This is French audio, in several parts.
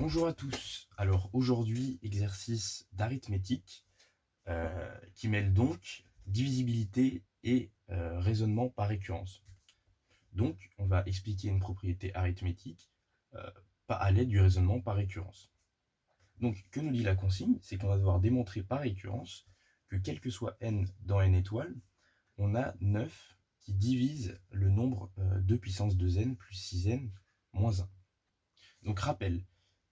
Bonjour à tous. Alors aujourd'hui, exercice d'arithmétique qui mêle donc divisibilité et raisonnement par récurrence. Donc on va expliquer une propriété arithmétique à l'aide du raisonnement par récurrence. Donc que nous dit la consigne? C'est qu'on va devoir démontrer par récurrence que quel que soit n dans n étoiles, on a 9 qui divise le nombre 2 puissance 2n plus 6n moins 1. Donc rappel,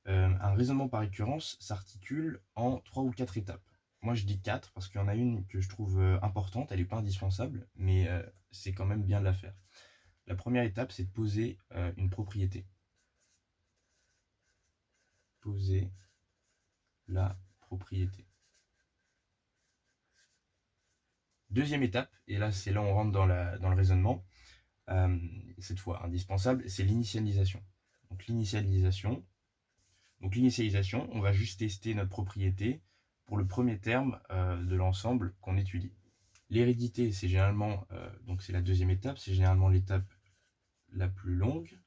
un raisonnement par récurrence s'articule en 3 ou 4 étapes. Moi je dis 4 parce qu'il y en a une que je trouve importante, elle n'est pas indispensable, mais c'est quand même bien de la faire. La première étape, c'est de poser une propriété. Poser la propriété. Deuxième étape, et là c'est là où on rentre dans le raisonnement, cette fois indispensable, c'est l'initialisation. Donc l'initialisation, on va juste tester notre propriété pour le premier terme de l'ensemble qu'on étudie. L'hérédité, c'est généralement, donc c'est la deuxième étape, c'est généralement l'étape la plus longue.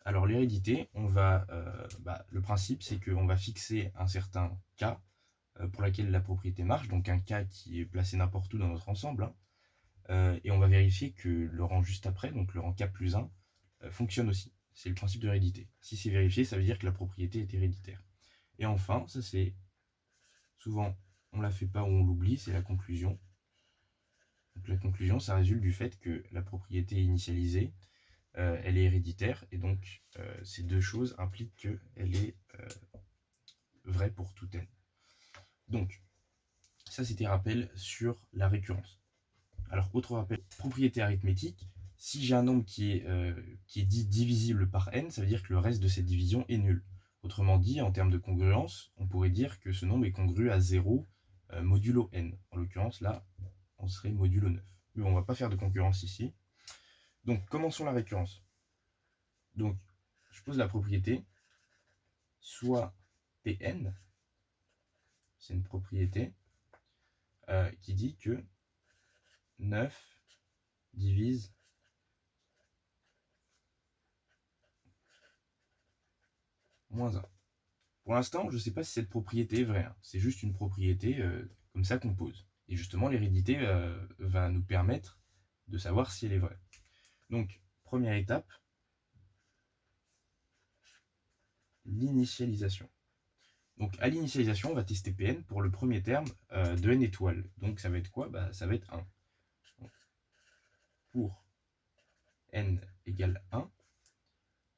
Alors l'hérédité, le principe c'est qu'on va fixer un certain cas pour lequel la propriété marche, donc un cas qui est placé n'importe où dans notre ensemble, et on va vérifier que le rang juste après, donc le rang k plus 1, fonctionne aussi. C'est le principe de l'hérédité. Si c'est vérifié, ça veut dire que la propriété est héréditaire. Et enfin, ça c'est souvent, on la fait pas ou on l'oublie, c'est la conclusion. Donc la conclusion, ça résulte du fait que la propriété initialisée, elle est héréditaire, et donc ces deux choses impliquent qu'elle est vraie pour tout n. Donc, ça c'était rappel sur la récurrence. Alors, autre rappel, propriété arithmétique, si j'ai un nombre qui est dit divisible par n, ça veut dire que le reste de cette division est nul. Autrement dit, en termes de congruence, on pourrait dire que ce nombre est congru à 0 modulo n. En l'occurrence, là, on serait modulo 9. Mais bon, on ne va pas faire de concurrence ici. Donc, commençons la récurrence. Donc, je pose la propriété, soit Pn, c'est une propriété qui dit que 9 divise moins 1. Pour l'instant, je ne sais pas si cette propriété est vraie. Hein. C'est juste une propriété comme ça qu'on pose. Et justement, l'hérédité va nous permettre de savoir si elle est vraie. Donc, première étape, l'initialisation. Donc, à l'initialisation, on va tester Pn pour le premier terme de n étoiles. Donc, ça va être quoi? Ça va être 1. Donc, pour n égale 1,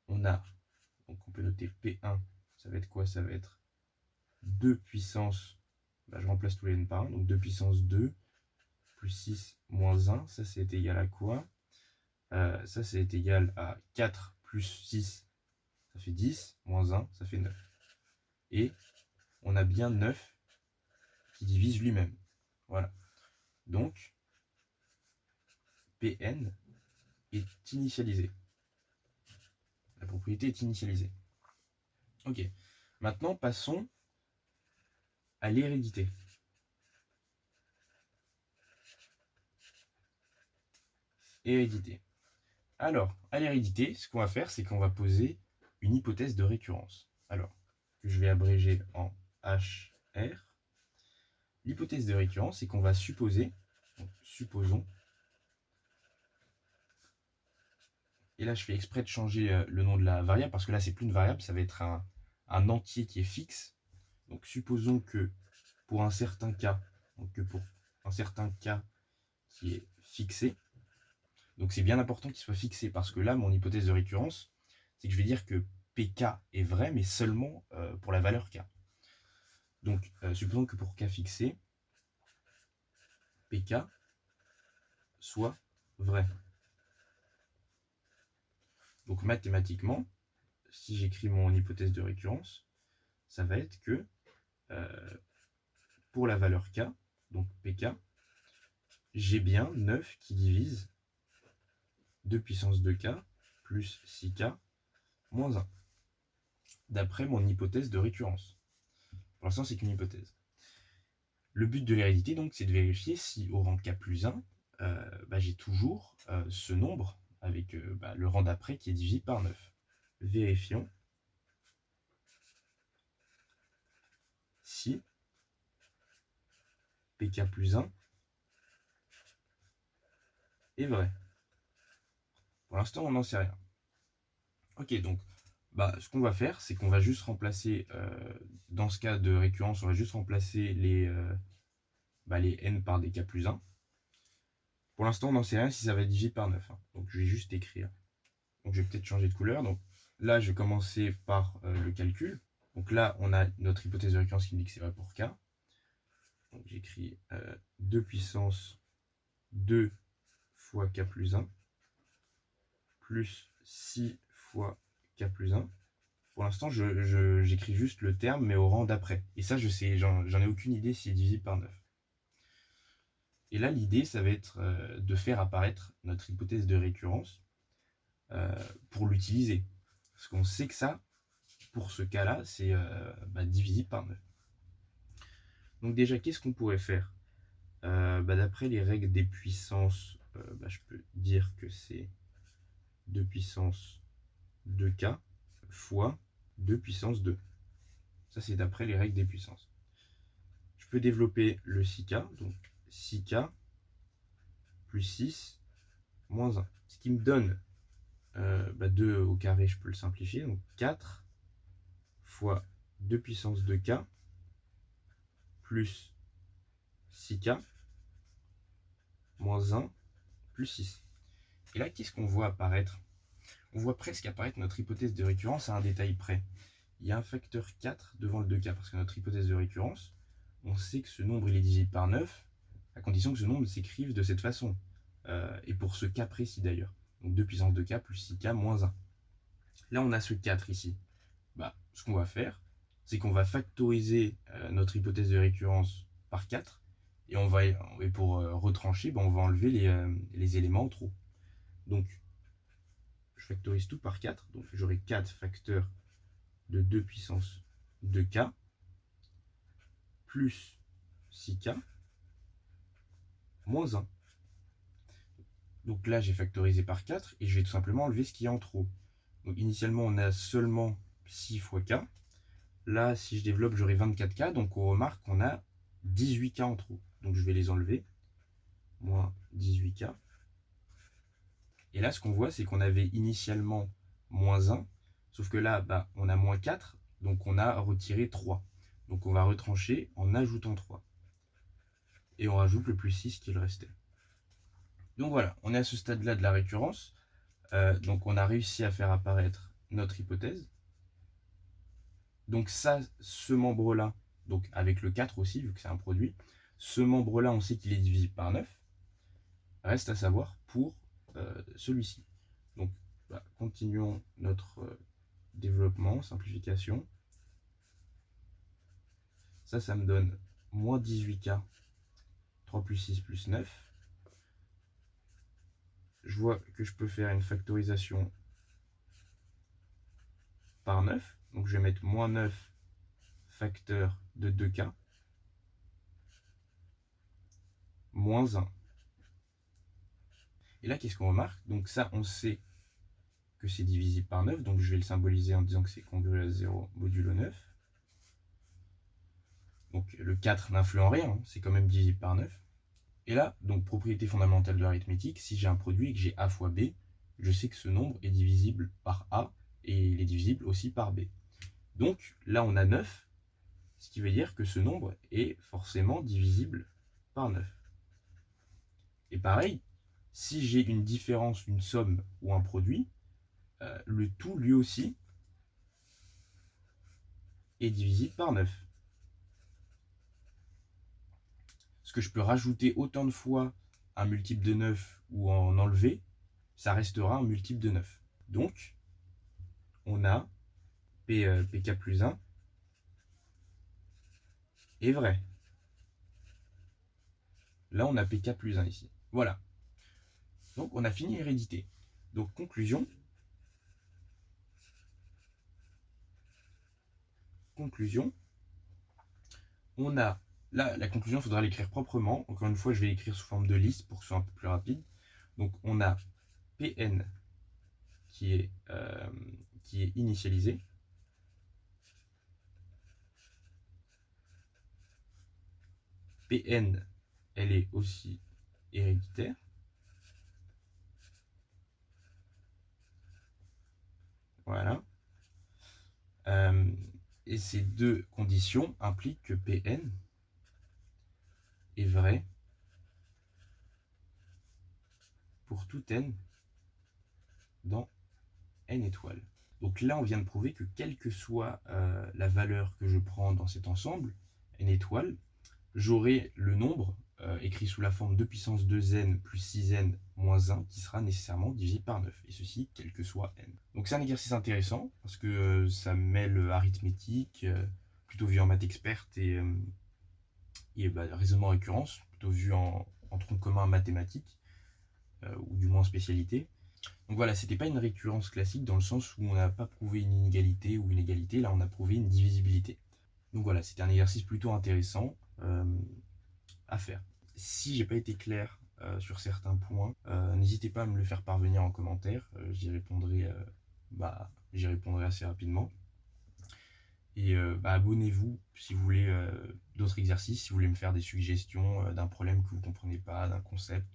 on peut noter P1, ça va être quoi? Ça va être 2 puissance, je remplace tous les n par 1, donc 2 puissance 2 plus 6 moins 1, ça c'est égal à quoi? Ça c'est égal à 4 plus 6, ça fait 10, moins 1, ça fait 9. Et on a bien 9 qui divise lui-même. Voilà. Donc, Pn est initialisé. La propriété est initialisée. Ok. Maintenant, passons à l'hérédité. Hérédité. Alors, à l'hérédité, ce qu'on va faire, c'est qu'on va poser une hypothèse de récurrence. Alors, que je vais abréger en HR. L'hypothèse de récurrence, c'est qu'on va supposer, donc supposons, et là je fais exprès de changer le nom de la variable, parce que là c'est plus une variable, ça va être un entier qui est fixe. Donc supposons que pour un certain cas, qui est fixé, donc c'est bien important qu'il soit fixé, parce que là mon hypothèse de récurrence, c'est que je vais dire que PK est vrai, mais seulement pour la valeur K. Donc supposons que pour K fixé, PK soit vrai. Donc mathématiquement, si j'écris mon hypothèse de récurrence, ça va être que pour la valeur K, donc PK, j'ai bien 9 qui divise 2 puissance 2K plus 6K moins 1, d'après mon hypothèse de récurrence. Pour l'instant, c'est qu'une hypothèse. Le but de l'hérédité, donc, c'est de vérifier si au rang K plus 1, j'ai toujours ce nombre avec le rang d'après qui est divisé par 9. Vérifions. si pk plus 1 est vrai. Pour l'instant, on n'en sait rien. Ok, donc ce qu'on va faire, c'est qu'on va juste remplacer, dans ce cas de récurrence, on va juste remplacer les n par des k plus 1. Pour l'instant, on n'en sait rien si ça va diviser par 9. Hein. Donc je vais juste écrire. Donc je vais peut-être changer de couleur. Donc là, je vais commencer par le calcul. Donc là, on a notre hypothèse de récurrence qui me dit que c'est vrai pour k. Donc j'écris 2 puissance 2 fois k plus 1 plus 6 fois k plus 1. Pour l'instant, j'écris juste le terme, mais au rang d'après. Et ça, je sais, j'en ai aucune idée s'il est divisible par 9. Et là, l'idée, ça va être de faire apparaître notre hypothèse de récurrence pour l'utiliser. Parce qu'on sait que ça, pour ce cas-là, c'est divisible par 9. Donc déjà, qu'est-ce qu'on pourrait faire d'après les règles des puissances, je peux dire que c'est 2 puissance 2k fois 2 puissance 2. Ça, c'est d'après les règles des puissances. Je peux développer le 6k, donc 6k plus 6 moins 1. Ce qui me donne 2 au carré, je peux le simplifier. Donc 4 fois 2 puissance 2k plus 6k moins 1 plus 6. Et là, qu'est-ce qu'on voit apparaître? On voit presque apparaître notre hypothèse de récurrence à un détail près. Il y a un facteur 4 devant le 2k, parce que notre hypothèse de récurrence, on sait que ce nombre il est divisible par 9, à condition que ce nombre s'écrive de cette façon. Et pour ce cas précis d'ailleurs. Donc 2 puissance 2k plus 6k moins 1. Là, on a ce 4 ici. Ce qu'on va faire, c'est qu'on va factoriser notre hypothèse de récurrence par 4. Et pour retrancher, on va enlever les éléments en trop. Donc, je factorise tout par 4. Donc, j'aurai 4 facteurs de 2 puissance 2k plus 6k moins 1. Donc là, j'ai factorisé par 4 et je vais tout simplement enlever ce qui est en trop. Donc initialement, on a seulement 6 fois k. Là, si je développe, j'aurai 24k. Donc on remarque qu'on a 18k en trop. Donc je vais les enlever. Moins 18k. Et là, ce qu'on voit, c'est qu'on avait initialement moins 1. Sauf que là, on a moins 4. Donc on a retiré 3. Donc on va retrancher en ajoutant 3. Et on rajoute le plus 6 qui le restait. Donc voilà, on est à ce stade-là de la récurrence. Donc on a réussi à faire apparaître notre hypothèse. Donc ça, ce membre-là, donc avec le 4 aussi, vu que c'est un produit, ce membre-là, on sait qu'il est divisible par 9. Reste à savoir pour celui-ci. Donc continuons notre développement, simplification. Ça me donne moins 18k, 3 plus 6 plus 9. Je vois que je peux faire une factorisation par 9. Donc je vais mettre moins 9 facteur de 2k moins 1. Et là, qu'est-ce qu'on remarque? Donc ça, on sait que c'est divisible par 9. Donc je vais le symboliser en disant que c'est congruent à 0 modulo 9. Donc le 4 n'influe en rien, hein, c'est quand même divisible par 9. Et là, donc propriété fondamentale de l'arithmétique, si j'ai un produit et que j'ai a fois b, je sais que ce nombre est divisible par a et il est divisible aussi par b. Donc là, on a 9, ce qui veut dire que ce nombre est forcément divisible par 9. Et pareil, si j'ai une différence, une somme ou un produit, le tout lui aussi est divisible par 9. Parce que je peux rajouter autant de fois un multiple de 9 ou en enlever, ça restera un multiple de 9. Donc, on a pk plus 1 est vrai. Là, on a pk plus 1 ici. Voilà. Donc, on a fini l'hérédité. Donc, conclusion. On a, là, la conclusion, il faudra l'écrire proprement. Encore une fois, je vais l'écrire sous forme de liste pour que ce soit un peu plus rapide. Donc, on a Pn qui est initialisé. Pn, elle est aussi héréditaire. Voilà. Et ces deux conditions impliquent que Pn est vrai pour tout n dans n étoiles. Donc là, on vient de prouver que quelle que soit la valeur que je prends dans cet ensemble, n étoiles, j'aurai le nombre écrit sous la forme 2 puissance 2n plus 6n moins 1 qui sera nécessairement divisé par 9. Et ceci, quel que soit n. Donc c'est un exercice intéressant parce que ça mêle arithmétique, plutôt vu en maths experte, et raisonnement récurrence, plutôt vu en tronc commun mathématique, ou du moins en spécialité. Donc voilà, c'était pas une récurrence classique dans le sens où on n'a pas prouvé une inégalité ou une égalité, là on a prouvé une divisibilité. Donc voilà, c'était un exercice plutôt intéressant à faire. Si j'ai pas été clair sur certains points, n'hésitez pas à me le faire parvenir en commentaire, j'y répondrai assez rapidement. Et abonnez-vous si vous voulez d'autres exercices, si vous voulez me faire des suggestions d'un problème que vous ne comprenez pas, d'un concept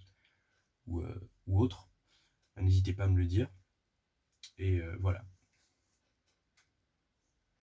ou autre. N'hésitez pas à me le dire. Et voilà.